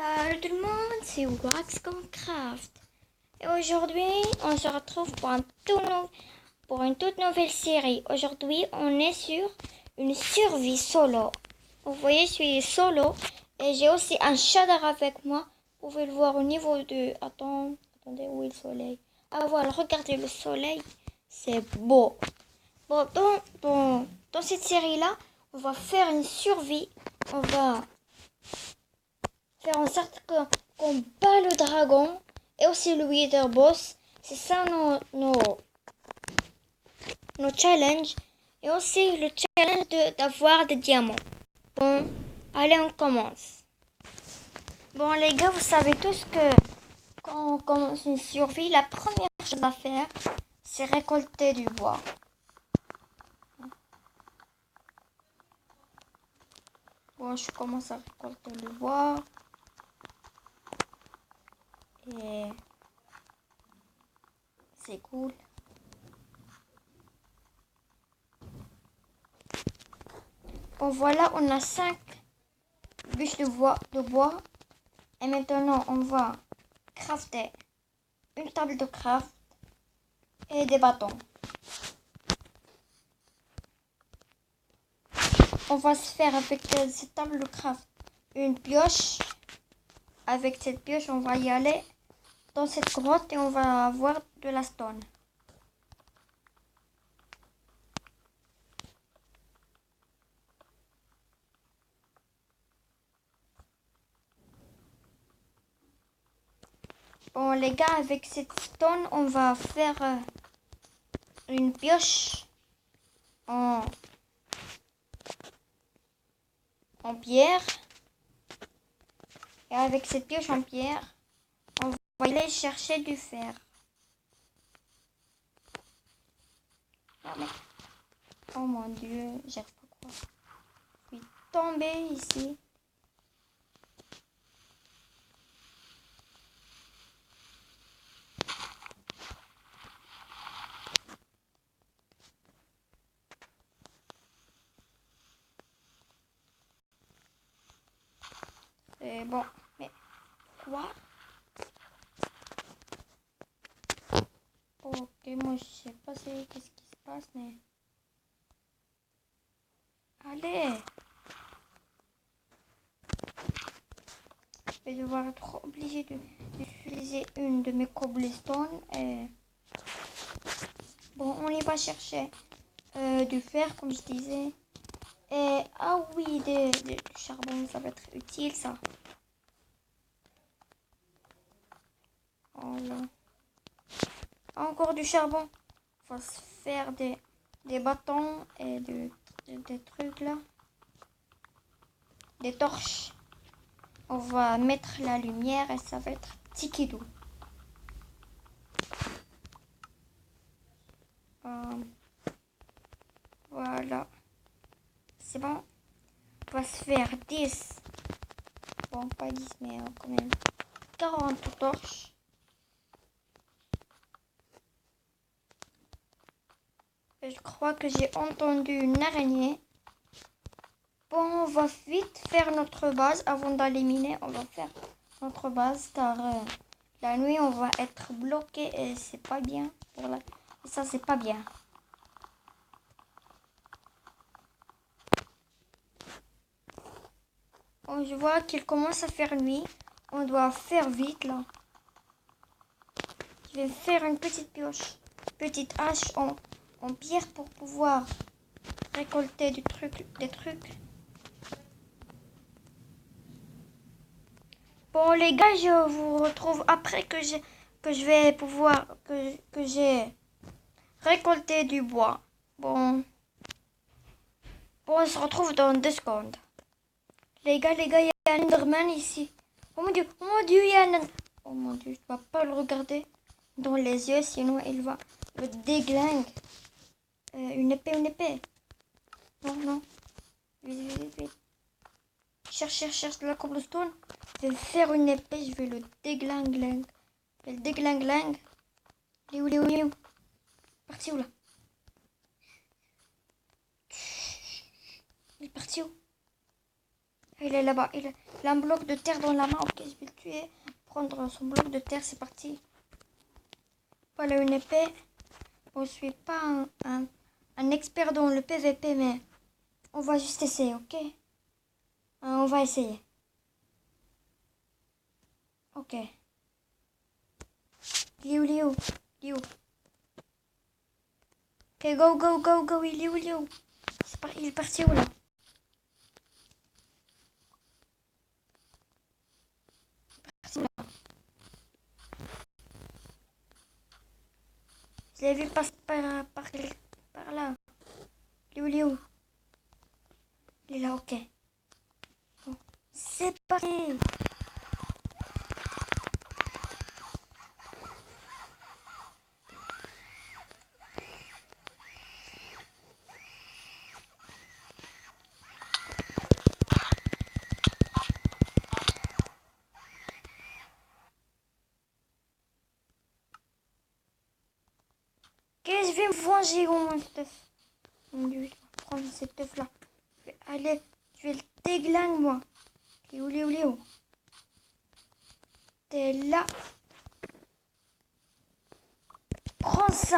Salut tout le monde, c'est Waxcomcraft. Et aujourd'hui, on se retrouve pour une toute nouvelle série. Aujourd'hui, on est sur une survie solo. Vous voyez, je suis solo et j'ai aussi un shader avec moi. Vous pouvez le voir au niveau de... Attendez, où est le soleil? Ah voilà, regardez le soleil, c'est beau. Bon, dans cette série-là, on va faire une survie. On va faire en sorte qu'on bat le dragon et aussi le Wither Boss. C'est ça nos challenges. Et aussi le challenge d'avoir des diamants. Bon, allez, on commence. Bon, les gars, vous savez tous que quand on commence une survie, la première chose à faire, c'est récolter du bois. Bon, je commence à récolter le bois. Et c'est cool. Bon, voilà, on a 5 bûches de bois. Et maintenant, on va crafter une table de craft et des bâtons. On va se faire avec cette table de craft une pioche. Avec cette pioche, on va y aller dans cette grotte et on va avoir de la stone. Bon les gars, avec cette stone, on va faire une pioche en pierre. Et avec cette pioche en pierre, on va aller chercher du fer. Oh mon dieu, j'arrive pas quoi. Je suis tombée ici. Et bon, mais quoi? Ok, moi je sais pas qu'est-ce qui se passe, mais... Allez! Je vais devoir être obligé d'utiliser une de mes cobblestones. Et... Bon, on y va chercher du fer, comme je disais. Et ah oui, du charbon, ça va être utile, ça. Voilà. Encore du charbon. On va se faire des bâtons et des trucs là. Des torches. On va mettre la lumière et ça va être tikidou. Voilà. C'est bon. On va se faire 10. Bon, pas 10, mais quand même 40 torches. Et je crois que j'ai entendu une araignée. Bon, on va vite faire notre base avant d'aller miner. On va faire notre base car la nuit on va être bloqué et c'est pas bien. Ça c'est pas bien. Bon, je vois qu'il commence à faire nuit. On doit faire vite là. Je vais faire une petite pioche, petite hache en pierre pour pouvoir récolter des trucs. Bon les gars, je vous retrouve après que je vais pouvoir que j'ai récolté du bois. Bon, on se retrouve dans 2 secondes. Les gars, il y a un Enderman ici. Oh mon dieu, il y a un... Oh mon dieu, je ne dois pas le regarder dans les yeux, sinon il va me déglingue. Une épée. Non. Vite. Cherche de la cobblestone. Je vais faire une épée, je vais le déglingue. Le déglingue. Il est où? Parti où là? Il est parti où? Il est là-bas. Il a un bloc de terre dans la main. Ok, je vais le tuer. Prendre son bloc de terre, c'est parti. Voilà une épée. Bon, je suis pas un expert dans le PVP, mais on va juste essayer, ok? On va essayer. Ok. Liu, Liu, Liu. Ok, go, go, go, go, il est où, Liu? Il est parti où, là? Je l'ai vu passer par là. Liu, Liu. Il est là, ok. Bon. C'est parti. Ok, je vais me venger au moins, teuf. Mon Dieu, je vais prendre cette teuf-là. Allez, je vais le déglingue, moi. Liu, Liu, Liu. T'es là. Prends ça.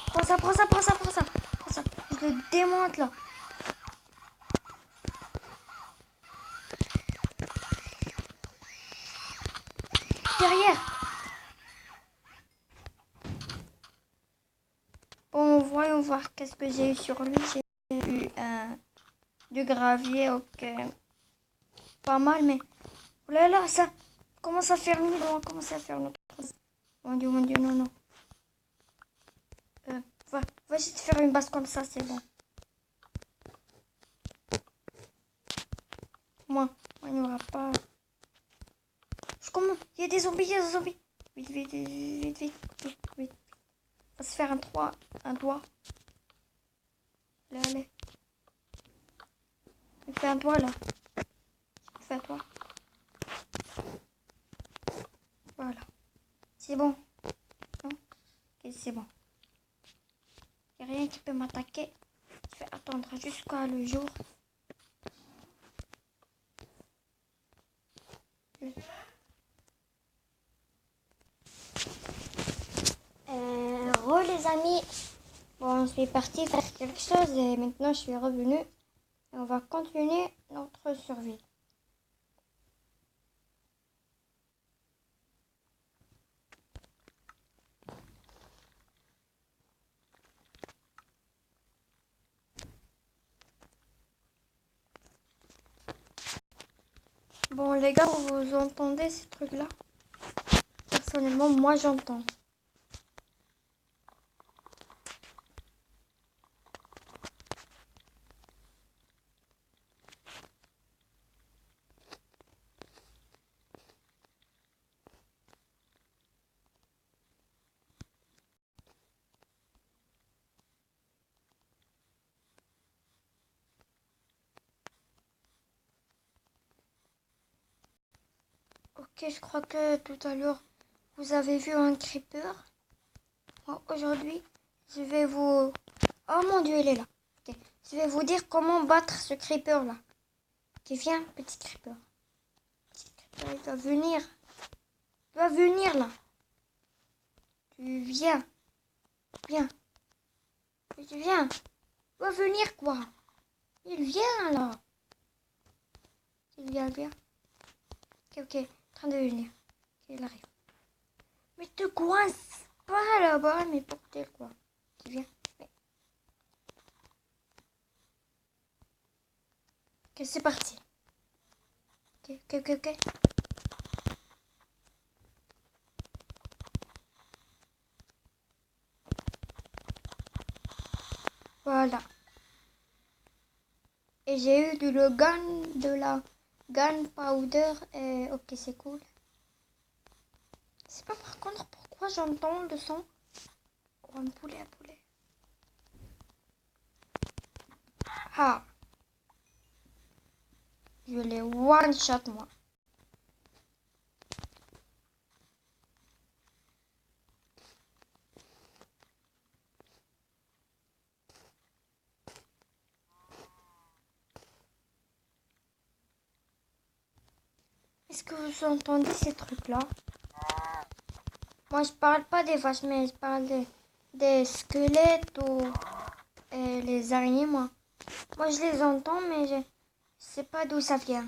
Prends ça, prends ça, prends ça, prends ça. Prends ça. Je le démonte, là. Derrière. Bon, voyons voir qu'est-ce que j'ai eu sur lui. J'ai eu du gravier, ok. Pas mal, mais... Oh là là, ça commence à faire nuit. On va commencer à faire notre... Mon Dieu, non, non. Va juste faire une base comme ça, c'est bon. Moi, il n'y aura pas... Il y a des zombies, il y a des zombies. Vite, vite, vite, vite, vite, vite, vite. On va se faire un doigt. Allez, allez. On fait un doigt, là. On fait un doigt. Voilà. C'est bon. Non? Ok, c'est bon. Il n'y a rien qui peut m'attaquer. Je vais attendre jusqu'à le jour. Les amis. Bon, je suis partie faire quelque chose et maintenant je suis revenue. Et on va continuer notre survie. Bon les gars, vous entendez ces trucs-là? Personnellement, moi j'entends. Ok, je crois que tout à l'heure, vous avez vu un creeper. Bon, aujourd'hui, je vais vous... Oh mon Dieu, il est là. Okay. Je vais vous dire comment battre ce creeper-là. Ok, viens, petit creeper. Petit creeper, il doit venir. Il doit venir, là. Tu viens. Viens. Tu viens. Il doit venir, quoi. Il vient, là. Il vient, il vient. Ok, ok. En train de venir. Ok, il arrive. Mais te coince pas là-bas, mais portez quoi. Tu viens. Mais... Ok, c'est parti. Ok, ok, ok, ok. Voilà. Et j'ai eu de la gunpowder. Et ok, c'est cool. C'est pas par contre pourquoi j'entends le son. Oh, un poulet, un poulet. Ah. Je l'ai one shot moi. Est-ce que vous entendez ces trucs-là? Moi, je parle pas des vaches, mais je parle des squelettes ou les araignées, moi. Moi, je les entends, mais je sais pas d'où ça vient.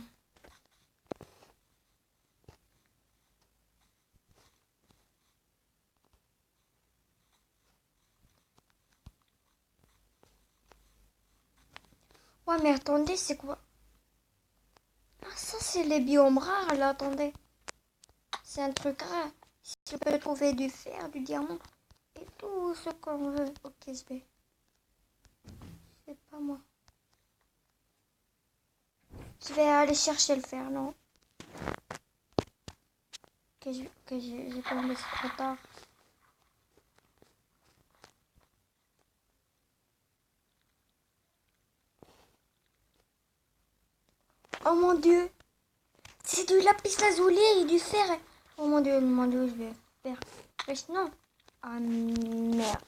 Ouais, mais attendez, c'est quoi? Ah, ça, c'est les biomes rares, là, attendez. C'est un truc rare. Si je peux trouver du fer, du diamant et tout ce qu'on veut. Ok, je vais. C'est pas moi. Je vais aller chercher le fer, non? J'ai pas envie, c'est trop tard. Oh mon dieu! C'est du lapis lazuli et du fer. Oh mon dieu, je vais faire. Wesh, non. Ah merde.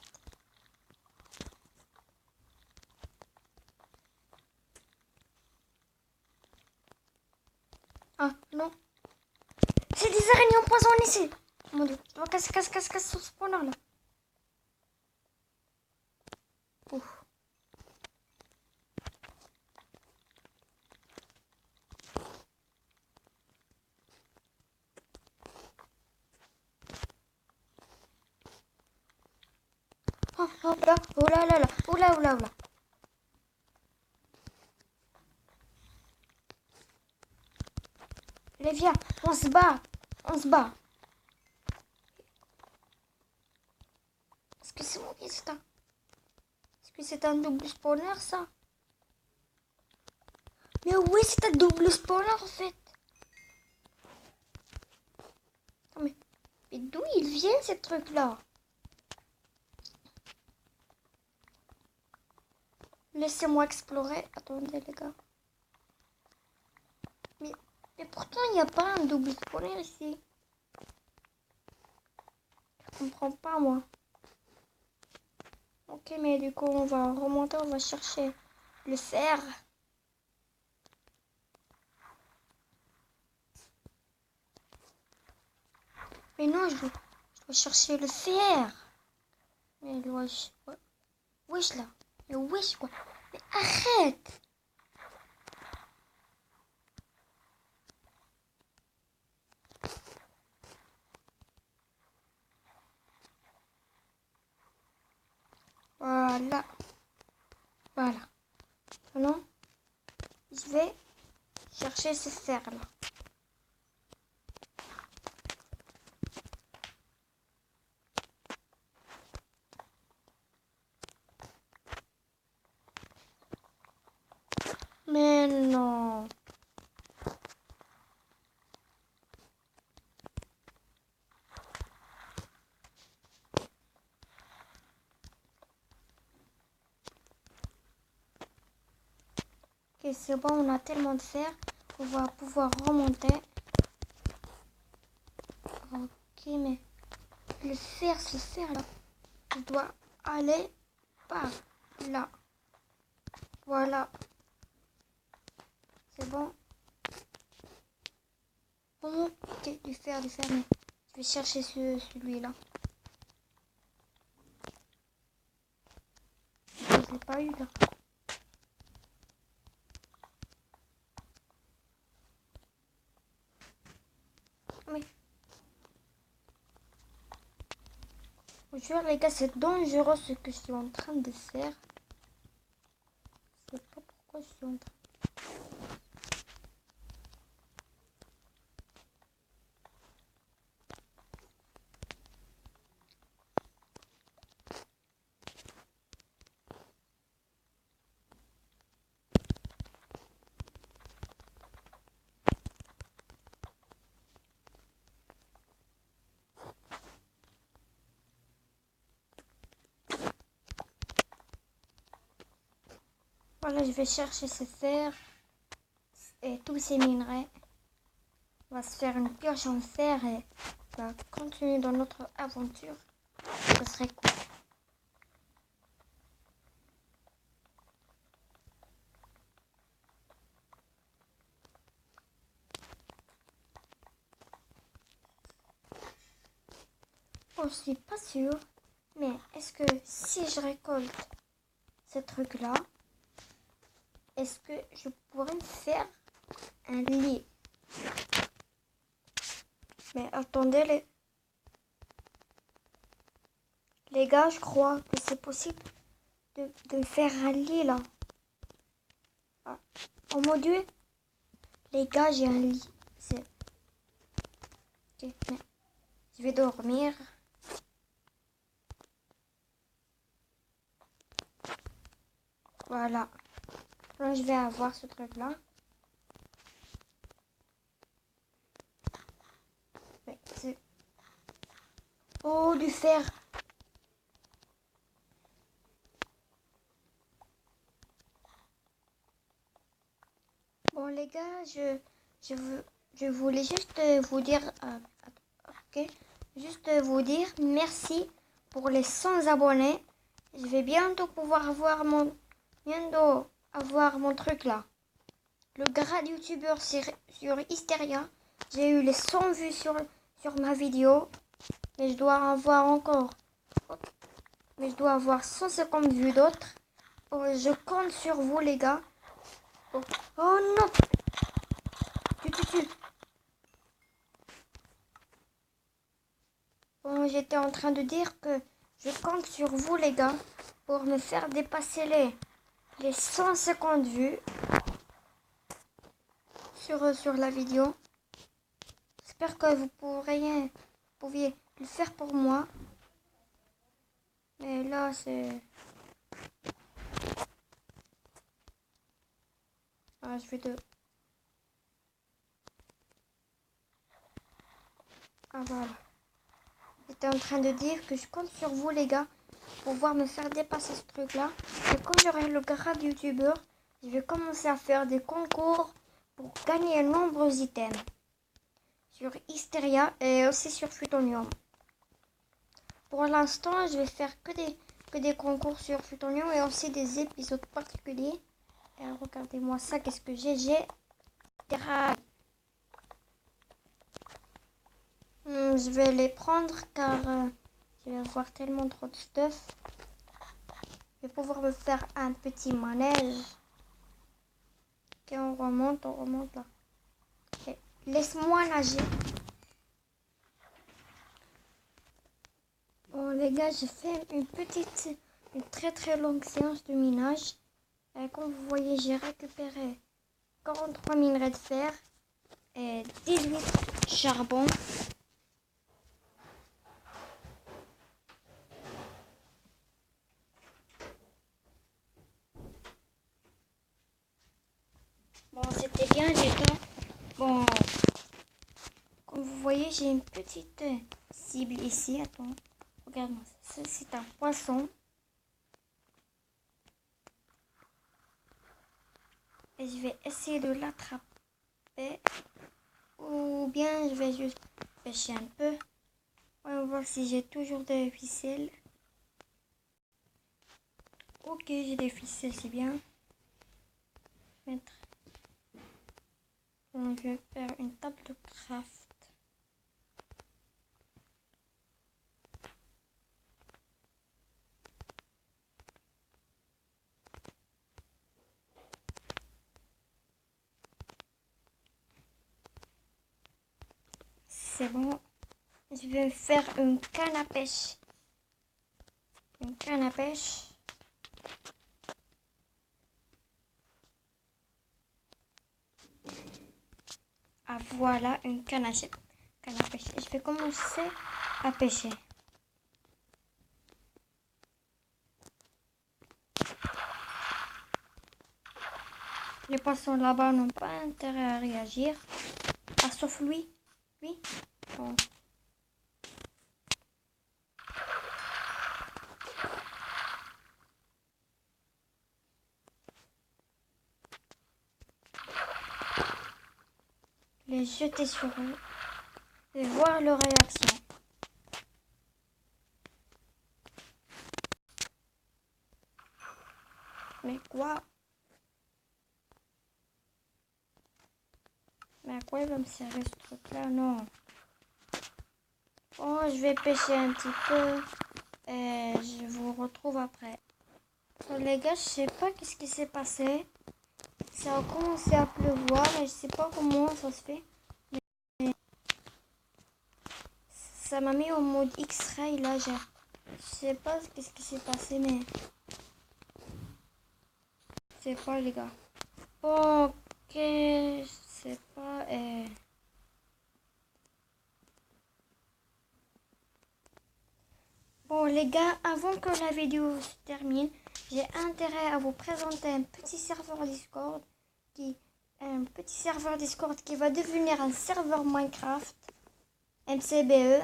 Ah non. C'est des araignées empoisonnées ici. Oh mon dieu, je dois casser ce spawner là. Ouf. Oh, hop là, oh là là là, oh là, oh là, oh là. Allez, viens, on se bat, on se bat. Est-ce que c'est moi qui c'est un... Est-ce que c'est un double spawner ça? Mais oui, c'est un double spawner en fait. Non, mais d'où ils viennent ces trucs là? Laissez-moi explorer. Attendez les gars. Mais pourtant il n'y a pas un double spawner ici. Je comprends pas moi. Ok, mais du coup on va remonter, on va chercher le fer. Mais non, je dois chercher le fer. Mais wesh, wesh là. Mais wesh quoi. Mais arrête. Voilà. Voilà. Maintenant, je vais chercher ce fer là. Mais non. Ok, c'est bon, on a tellement de fer. On va pouvoir remonter. Ok, mais le fer, ce fer là, je dois aller par là. Voilà. C'est bon. Bon, ok, du fer, mais je vais chercher celui-là. Je l'ai pas eu là. Oui. Je jure les gars, c'est dangereux ce que je suis en train de faire. Je sais pas pourquoi je suis en train. Voilà, je vais chercher ce fer et tous ces minerais. On va se faire une pioche en fer et on va continuer dans notre aventure. Ce serait cool. je suis pas sûre. Mais est-ce que si je récolte ce truc-là, est-ce que je pourrais me faire un lit? Mais attendez, les gars, je crois que c'est possible de me faire un lit là. Ah. Oh mon Dieu, les gars, j'ai un lit. Ok, mais je vais dormir. Voilà. Là, je vais avoir ce truc-là. Mais c'est... Oh, du fer. Bon, les gars, je voulais juste vous dire... ok. Juste vous dire merci pour les 100 abonnés. Je vais bientôt pouvoir avoir mon truc là. Le grade youtubeur sur Hysteria. J'ai eu les 100 vues sur ma vidéo. Mais je dois avoir encore. Mais je dois avoir 150 vues d'autres. Oh, je compte sur vous les gars. Oh, oh non. Tu. Bon, j'étais en train de dire que je compte sur vous les gars pour me faire dépasser les 150 vues sur la vidéo. J'espère que vous pouviez le faire pour moi. Mais là, c'est... Ah, je vais de... Ah, voilà. J'étais en train de dire que je compte sur vous, les gars, pour pouvoir me faire dépasser ce truc-là. Et quand j'aurai le grade youtubeur, je vais commencer à faire des concours pour gagner de nombreux items. Sur Hysteria et aussi sur Futonium. Pour l'instant, je vais faire que des concours sur Futonium et aussi des épisodes particuliers. Et regardez-moi ça, qu'est-ce que j'ai? J'ai des rails. Je vais les prendre car je vais avoir tellement trop de stuff. Je vais pouvoir me faire un petit manège. Ok, on remonte là. Okay. Laisse-moi nager. Bon les gars, j'ai fait une très très longue séance de minage. Et comme vous voyez, j'ai récupéré 43 minerais de fer et 18 charbons. Bon, c'était bien les temps. Bon, comme vous voyez, j'ai une petite cible ici. Attends, regarde-moi ça. C'est un poisson. Et je vais essayer de l'attraper. Ou bien je vais juste pêcher un peu. On va voir si j'ai toujours des ficelles. Ok, j'ai des ficelles, c'est bien. Mettre. Donc, je vais faire une table de craft. C'est bon. Je vais faire une canne à pêche. Une canne à pêche. Ah voilà, une canne à pêche. Et je vais commencer à pêcher. Les poissons là-bas n'ont pas intérêt à réagir. Ah, sauf lui. Oui. Bon. Les jeter sur eux et voir leur réaction. Mais quoi? Mais à quoi il va me servir ce truc-là? Non. Bon, je vais pêcher un petit peu et je vous retrouve après. Bon, les gars, je sais pas qu'est-ce qui s'est passé. Ça a commencé à pleuvoir et je sais pas comment ça se fait. Mais ça m'a mis en mode X-ray là. Je sais pas qu'est-ce qui s'est passé, mais je sais pas, les gars. Bon, ok, je sais pas. Bon, les gars, avant que la vidéo se termine, j'ai intérêt à vous présenter un petit serveur Discord qui va devenir un serveur Minecraft MCBE.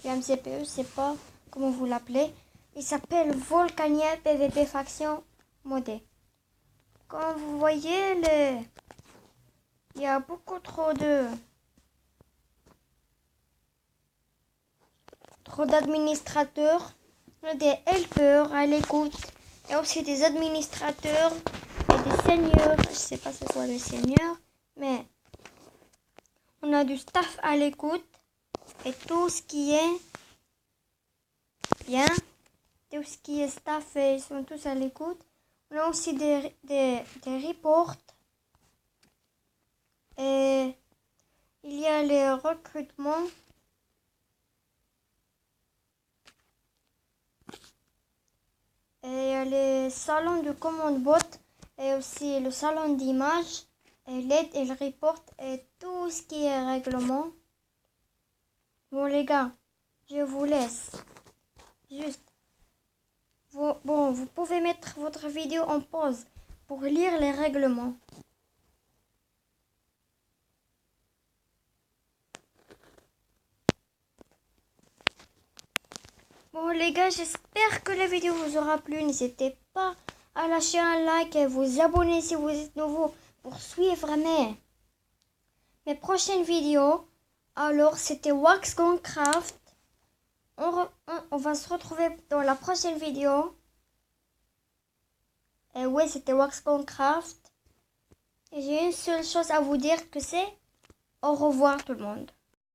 Le MCPE, je sais pas comment vous l'appelez. Il s'appelle Volcania PVP Faction Modé. Comme vous voyez, il y a beaucoup trop d'administrateurs, des helpers à l'écoute, et aussi des administrateurs et des seigneurs. Je sais pas c'est quoi les seigneurs, mais on a du staff à l'écoute et tout ce qui est bien, tout ce qui est staff, ils sont tous à l'écoute. On a aussi des reports et il y a les recrutements. Et il y a les salons de commande bot et aussi le salon d'image et l'aide et le report et tout ce qui est règlement. Bon les gars, je vous laisse. Juste, vous pouvez mettre votre vidéo en pause pour lire les règlements. Bon les gars, j'espère que la vidéo vous aura plu. N'hésitez pas à lâcher un like et vous abonner si vous êtes nouveau pour suivre mes prochaines vidéos. Alors c'était WaxGangCraft. On va se retrouver dans la prochaine vidéo. Et ouais, c'était WaxGangCraft. Et j'ai une seule chose à vous dire que c'est au revoir tout le monde.